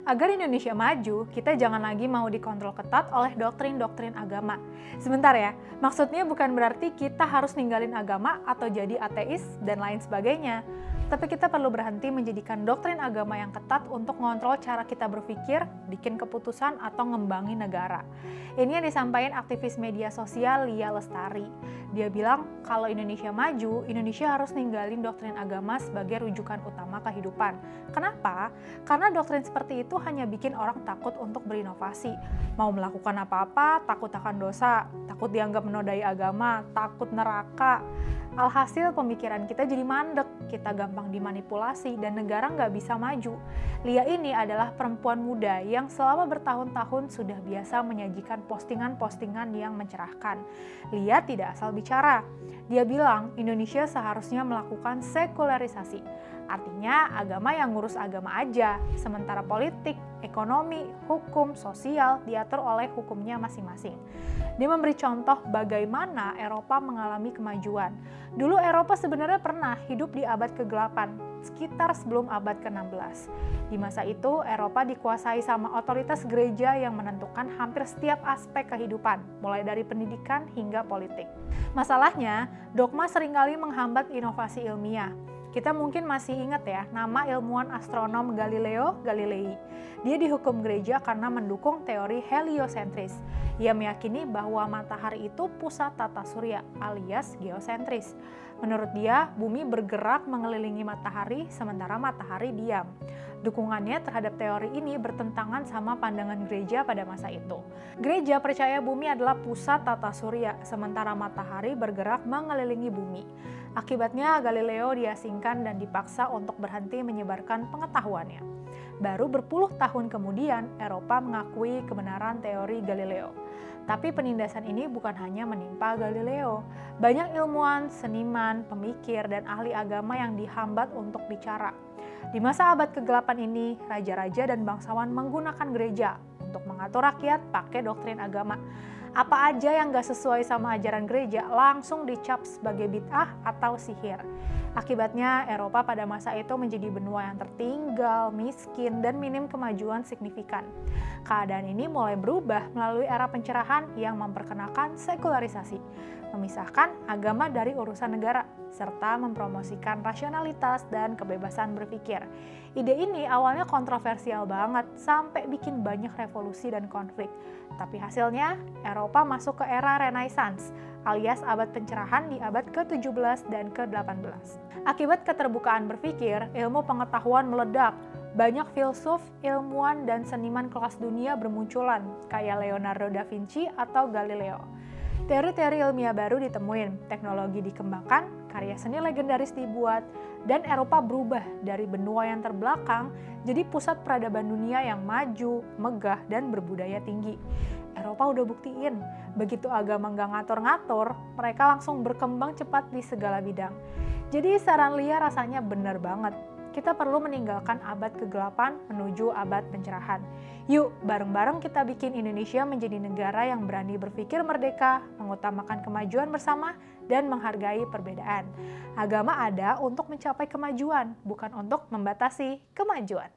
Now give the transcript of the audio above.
Agar Indonesia maju, kita jangan lagi mau dikontrol ketat oleh doktrin-doktrin agama. Sebentar ya, maksudnya bukan berarti kita harus ninggalin agama atau jadi ateis dan lain sebagainya. Tapi kita perlu berhenti menjadikan doktrin agama yang ketat untuk mengontrol cara kita berpikir, bikin keputusan, atau ngembangin negara. Ini yang disampaikan aktivis media sosial Lia Lestari. Dia bilang kalau Indonesia maju, Indonesia harus ninggalin doktrin agama sebagai rujukan utama kehidupan. Kenapa? Karena doktrin seperti itu hanya bikin orang takut untuk berinovasi. Mau melakukan apa-apa, takut akan dosa, takut dianggap menodai agama, takut neraka. Alhasil pemikiran kita jadi mandek, kita gampang dimanipulasi dan negara nggak bisa maju. Lia ini adalah perempuan muda yang selama bertahun-tahun sudah biasa menyajikan postingan-postingan yang mencerahkan. Lia tidak asal bicara. Dia bilang Indonesia seharusnya melakukan sekularisasi. Artinya agama yang ngurus agama aja, sementara politik, ekonomi, hukum, sosial diatur oleh hukumnya masing-masing. Dia memberi contoh bagaimana Eropa mengalami kemajuan. Dulu Eropa sebenarnya pernah hidup di abad ke-8, sekitar sebelum abad ke-16. Di masa itu, Eropa dikuasai sama otoritas gereja yang menentukan hampir setiap aspek kehidupan, mulai dari pendidikan hingga politik. Masalahnya, dogma seringkali menghambat inovasi ilmiah. Kita mungkin masih ingat ya, nama ilmuwan astronom Galileo Galilei. Dia dihukum gereja karena mendukung teori heliosentris. Ia meyakini bahwa matahari itu pusat tata surya alias geosentris. Menurut dia, bumi bergerak mengelilingi matahari sementara matahari diam. Dukungannya terhadap teori ini bertentangan sama pandangan gereja pada masa itu. Gereja percaya bumi adalah pusat tata surya, sementara matahari bergerak mengelilingi bumi. Akibatnya Galileo diasingkan dan dipaksa untuk berhenti menyebarkan pengetahuannya. Baru berpuluh tahun kemudian, Eropa mengakui kebenaran teori Galileo. Tapi penindasan ini bukan hanya menimpa Galileo. Banyak ilmuwan, seniman, pemikir, dan ahli agama yang dihambat untuk bicara. Di masa abad ke-8 ini, raja-raja dan bangsawan menggunakan gereja untuk mengatur rakyat pakai doktrin agama. Apa aja yang gak sesuai sama ajaran gereja langsung dicap sebagai bid'ah atau sihir. Akibatnya Eropa pada masa itu menjadi benua yang tertinggal, miskin, dan minim kemajuan signifikan. Keadaan ini mulai berubah melalui era pencerahan yang memperkenalkan sekularisasi, memisahkan agama dari urusan negara, serta mempromosikan rasionalitas dan kebebasan berpikir. Ide ini awalnya kontroversial banget, sampai bikin banyak revolusi dan konflik. Tapi hasilnya, Eropa masuk ke era Renaissance, alias abad pencerahan di abad ke-17 dan ke-18. Akibat keterbukaan berpikir, ilmu pengetahuan meledak. Banyak filsuf, ilmuwan, dan seniman kelas dunia bermunculan, kayak Leonardo da Vinci atau Galileo. Teori-teori ilmiah baru ditemuin, teknologi dikembangkan, karya seni legendaris dibuat, dan Eropa berubah dari benua yang terbelakang jadi pusat peradaban dunia yang maju, megah, dan berbudaya tinggi. Eropa udah buktiin, begitu agama nggak ngatur-ngatur, mereka langsung berkembang cepat di segala bidang. Jadi saran Lia rasanya benar banget. Kita perlu meninggalkan abad ke-8 menuju abad pencerahan. Yuk, bareng-bareng kita bikin Indonesia menjadi negara yang berani berpikir merdeka, mengutamakan kemajuan bersama, dan menghargai perbedaan. Agama ada untuk mencapai kemajuan, bukan untuk membatasi kemajuan.